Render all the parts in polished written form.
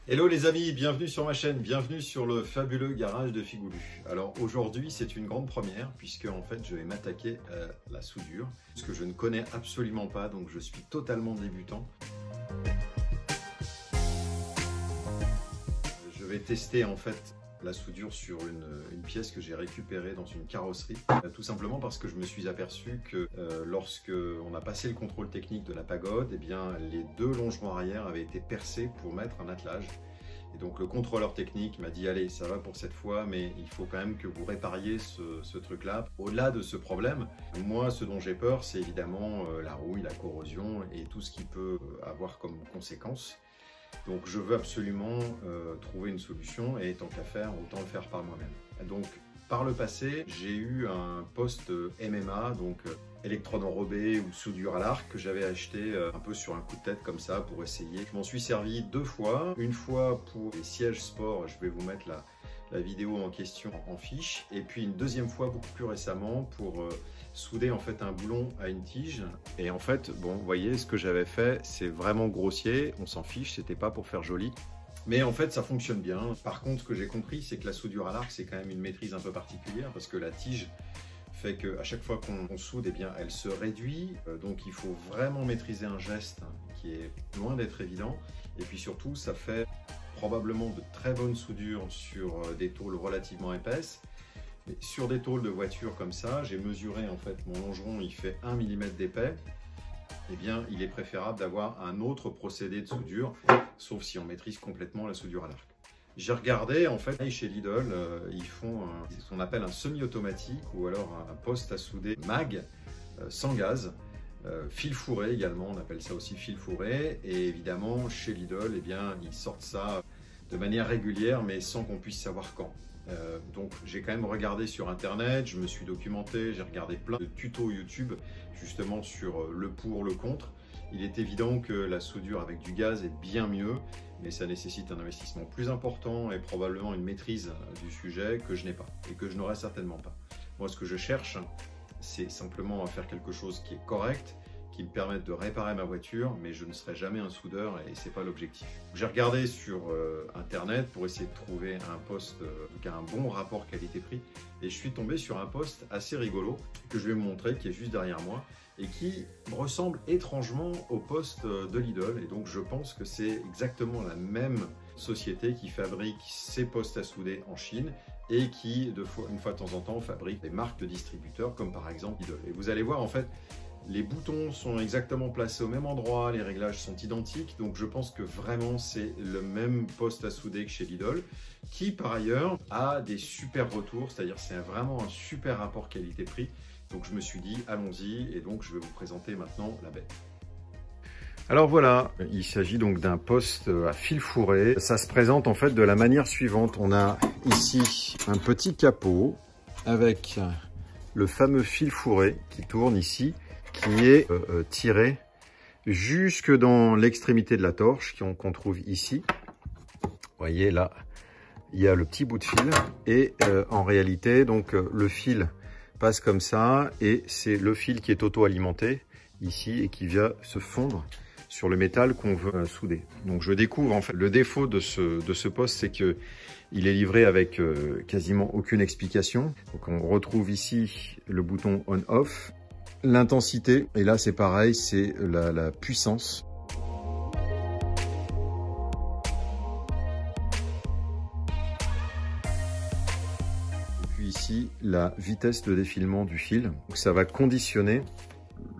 Hello les amis, bienvenue sur ma chaîne, bienvenue sur le fabuleux garage de Figoulu. Alors aujourd'hui c'est une grande première puisque en fait je vais m'attaquer à la soudure, ce que je ne connais absolument pas, donc je suis totalement débutant. Je vais tester en fait la soudure sur une pièce que j'ai récupérée dans une carrosserie, tout simplement parce que je me suis aperçu que lorsque on a passé le contrôle technique de la pagode, eh bien, les deux longerons arrière avaient été percés pour mettre un attelage. Et donc le contrôleur technique m'a dit allez, ça va pour cette fois, mais il faut quand même que vous répariez ce truc-là. Au-delà de ce problème, moi ce dont j'ai peur, c'est évidemment la rouille, la corrosion et tout ce qui peut avoir comme conséquence. Donc je veux absolument trouver une solution et tant qu'à faire, autant le faire par moi-même. Donc par le passé, j'ai eu un poste MMA, donc électrode enrobée ou soudure à l'arc que j'avais acheté un peu sur un coup de tête comme ça pour essayer. Je m'en suis servi deux fois, une fois pour les sièges sport, je vais vous mettre la vidéo en question en fiche, et puis une deuxième fois beaucoup plus récemment pour souder en fait un boulon à une tige. Et en fait, bon, vous voyez, ce que j'avais fait, c'est vraiment grossier, on s'en fiche, c'était pas pour faire joli. Mais en fait, ça fonctionne bien. Par contre, ce que j'ai compris, c'est que la soudure à l'arc, c'est quand même une maîtrise un peu particulière parce que la tige fait qu'à chaque fois qu'on soude, eh bien, elle se réduit. Donc, il faut vraiment maîtriser un geste qui est loin d'être évident. Et puis surtout, ça fait probablement de très bonnes soudures sur des tôles relativement épaisses. Mais sur des tôles de voiture comme ça, j'ai mesuré en fait mon longeron, il fait 1 mm d'épais. Eh bien, il est préférable d'avoir un autre procédé de soudure, sauf si on maîtrise complètement la soudure à l'arc. J'ai regardé, en fait, chez Lidl, ils font ce qu'on appelle un semi-automatique ou alors un poste à souder mag, sans gaz, fil fourré également, on appelle ça aussi fil fourré. Et évidemment, chez Lidl, eh bien, ils sortent ça de manière régulière, mais sans qu'on puisse savoir quand. Donc j'ai quand même regardé sur internet, je me suis documenté, j'ai regardé plein de tutos YouTube justement sur le pour, le contre. Il est évident que la soudure avec du gaz est bien mieux, mais ça nécessite un investissement plus important et probablement une maîtrise du sujet que je n'ai pas et que je n'aurai certainement pas. Moi, ce que je cherche, c'est simplement à faire quelque chose qui est correct, qui me permettent de réparer ma voiture, mais je ne serai jamais un soudeur et c'est pas l'objectif. J'ai regardé sur internet pour essayer de trouver un poste qui a un bon rapport qualité-prix et je suis tombé sur un poste assez rigolo que je vais vous montrer, qui est juste derrière moi et qui ressemble étrangement au poste de Lidl. Et donc je pense que c'est exactement la même société qui fabrique ces postes à souder en Chine et qui, une fois de temps en temps, fabrique des marques de distributeurs comme par exemple Lidl. Et vous allez voir en fait, les boutons sont exactement placés au même endroit, les réglages sont identiques, donc je pense que vraiment c'est le même poste à souder que chez Lidl, qui par ailleurs a des super retours, c'est-à-dire c'est vraiment un super rapport qualité-prix. Donc je me suis dit allons-y et donc je vais vous présenter maintenant la bête. Alors voilà, il s'agit donc d'un poste à fil fourré. Ça se présente en fait de la manière suivante. On a ici un petit capot avec le fameux fil fourré qui tourne ici, qui est tiré jusque dans l'extrémité de la torche qu'on trouve ici. Vous voyez là, il y a le petit bout de fil et en réalité donc le fil passe comme ça et c'est le fil qui est auto-alimenté ici et qui vient se fondre sur le métal qu'on veut souder. Donc je découvre en fait le défaut de ce poste, c'est que il est livré avec quasiment aucune explication. Donc on retrouve ici le bouton on/off. L'intensité, et là c'est pareil, c'est la puissance. Et puis ici, la vitesse de défilement du fil. Donc ça va conditionner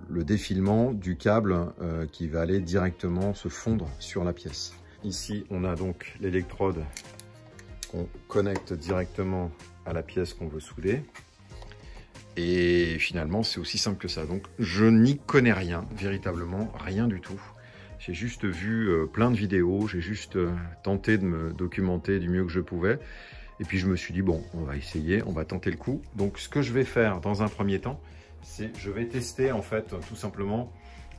le défilement du câble qui va aller directement se fondre sur la pièce. Ici, on a donc l'électrode qu'on connecte directement à la pièce qu'on veut souder. Et finalement, c'est aussi simple que ça. Donc, je n'y connais rien, véritablement, rien du tout. J'ai juste vu plein de vidéos, j'ai juste tenté de me documenter du mieux que je pouvais. Et puis, je me suis dit, bon, on va essayer, on va tenter le coup. Donc, ce que je vais faire dans un premier temps, c'est je vais tester, en fait, tout simplement,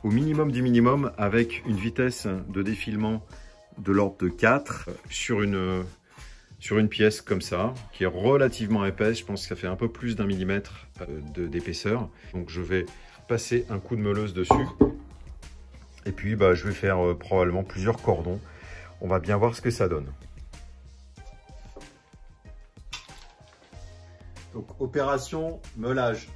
au minimum du minimum, avec une vitesse de défilement de l'ordre de 4 sur une pièce comme ça, qui est relativement épaisse. Je pense que ça fait un peu plus d'1 millimètre d'épaisseur. Donc je vais passer un coup de meuleuse dessus. Et puis je vais faire probablement plusieurs cordons On va bien voir ce que ça donne. Donc opération meulage.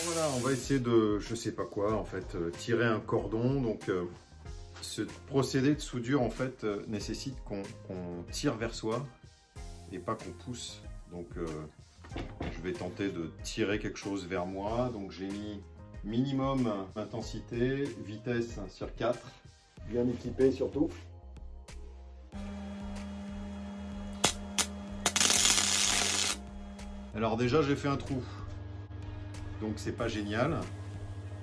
Voilà, on va essayer de, je sais pas quoi, en fait, tirer un cordon. Donc, ce procédé de soudure, en fait, nécessite qu'on tire vers soi et pas qu'on pousse. Donc, je vais tenter de tirer quelque chose vers moi. Donc, j'ai mis minimum intensité, vitesse sur 4, bien équipé surtout. Alors déjà, j'ai fait un trou. Donc c'est pas génial,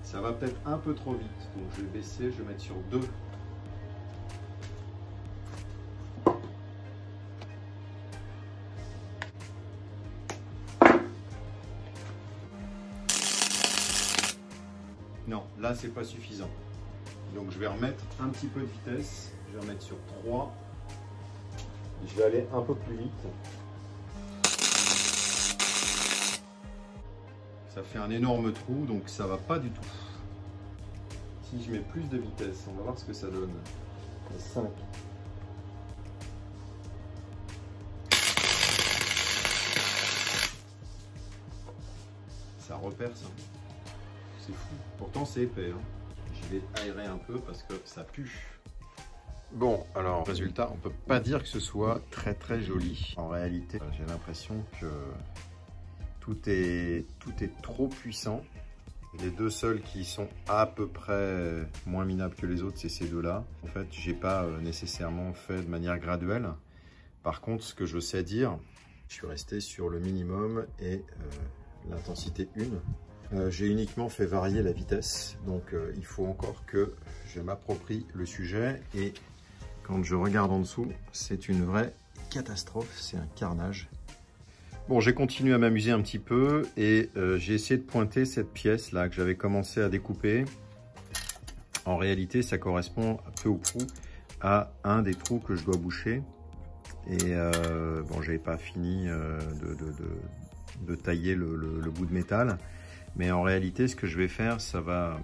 ça va peut-être un peu trop vite, donc je vais baisser, je vais mettre sur 2. Non, là c'est pas suffisant, donc je vais remettre un petit peu de vitesse, je vais remettre sur 3, je vais aller un peu plus vite. Ça fait un énorme trou, donc ça va pas du tout. Si je mets plus de vitesse, on va voir ce que ça donne. 5. Ça reperce. Hein. C'est fou. Pourtant c'est épais. Hein. Je vais aérer un peu parce que ça pue. Bon, alors résultat, on peut pas dire que ce soit très très joli. En réalité, j'ai l'impression que tout est trop puissant. Les deux seuls qui sont à peu près moins minables que les autres, c'est ces deux-là. En fait, j'ai pas nécessairement fait de manière graduelle. Par contre, ce que je sais dire, je suis resté sur le minimum et l'intensité 1. J'ai uniquement fait varier la vitesse. Donc, il faut encore que je m'approprie le sujet. Et quand je regarde en dessous, c'est une vraie catastrophe. C'est un carnage. Bon, j'ai continué à m'amuser un petit peu et j'ai essayé de pointer cette pièce là que j'avais commencé à découper. En réalité, ça correspond peu ou prou à un des trous que je dois boucher. Et bon, j'avais pas fini de tailler le bout de métal. Mais en réalité, ce que je vais faire, ça va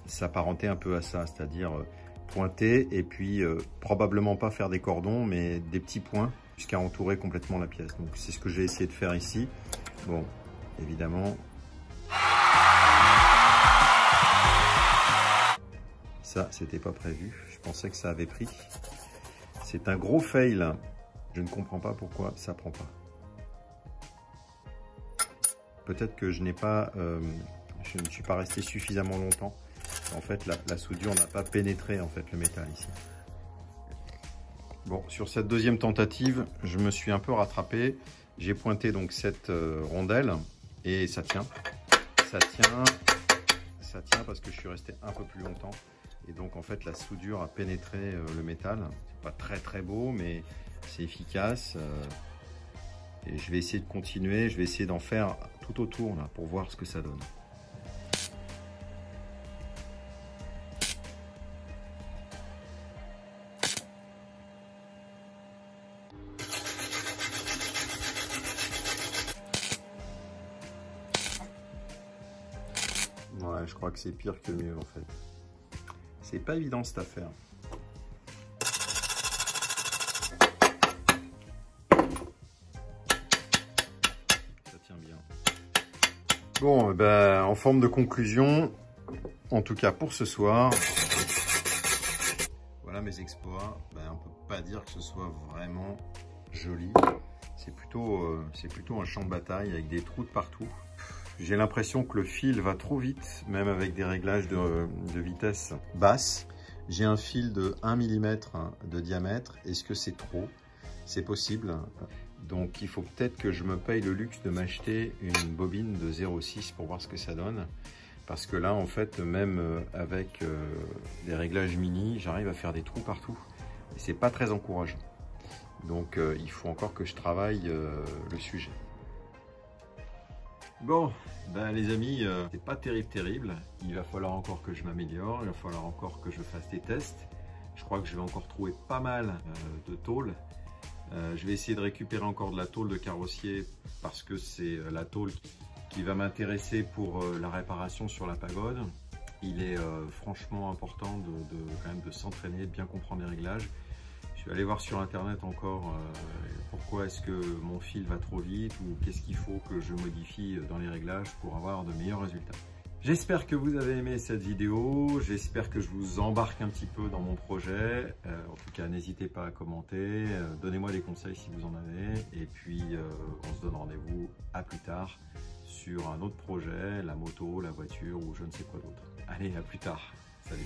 s'apparenter un peu à ça, c'est-à-dire pointer et puis probablement pas faire des cordons, mais des petits points jusqu'à entourer complètement la pièce. Donc c'est ce que j'ai essayé de faire ici. Bon, évidemment, ça c'était pas prévu. Je pensais que ça avait pris. C'est un gros fail. Je ne comprends pas pourquoi ça prend pas. Peut-être que je ne suis pas resté suffisamment longtemps. En fait, la soudure n'a pas pénétré en fait le métal ici. Bon, sur cette deuxième tentative, je me suis un peu rattrapé. J'ai pointé donc cette rondelle et ça tient. Ça tient parce que je suis resté un peu plus longtemps. Et donc en fait, la soudure a pénétré le métal. C'est pas très très beau, mais c'est efficace. Et je vais essayer de continuer. Je vais essayer d'en faire tout autour là pour voir ce que ça donne. Ouais, je crois que c'est pire que mieux en fait. C'est pas évident cette affaire. Ça tient bien. Bon, ben, en forme de conclusion, en tout cas pour ce soir, voilà mes exploits. Ben, on peut pas dire que ce soit vraiment joli. C'est plutôt un champ de bataille avec des trous de partout. J'ai l'impression que le fil va trop vite, même avec des réglages de vitesse basse. J'ai un fil de 1 mm de diamètre. Est-ce que c'est trop? C'est possible. Donc il faut peut-être que je me paye le luxe de m'acheter une bobine de 0,6 pour voir ce que ça donne. Parce que là, en fait, même avec des réglages mini, j'arrive à faire des trous partout. Et c'est pas très encourageant. Donc il faut encore que je travaille le sujet. Bon, ben les amis, c'est pas terrible. Il va falloir encore que je m'améliore, il va falloir encore que je fasse des tests. Je crois que je vais encore trouver pas mal de tôle. Je vais essayer de récupérer encore de la tôle de carrossier parce que c'est la tôle qui va m'intéresser pour la réparation sur la pagode. Il est franchement important quand même de s'entraîner, de bien comprendre les réglages. Je vais aller voir sur internet encore pourquoi est-ce que mon fil va trop vite ou qu'est-ce qu'il faut que je modifie dans les réglages pour avoir de meilleurs résultats. J'espère que vous avez aimé cette vidéo, j'espère que je vous embarque un petit peu dans mon projet. En tout cas, n'hésitez pas à commenter, donnez-moi des conseils si vous en avez. Et puis, on se donne rendez-vous à plus tard sur un autre projet, la moto, la voiture ou je ne sais quoi d'autre. Allez, à plus tard. Salut.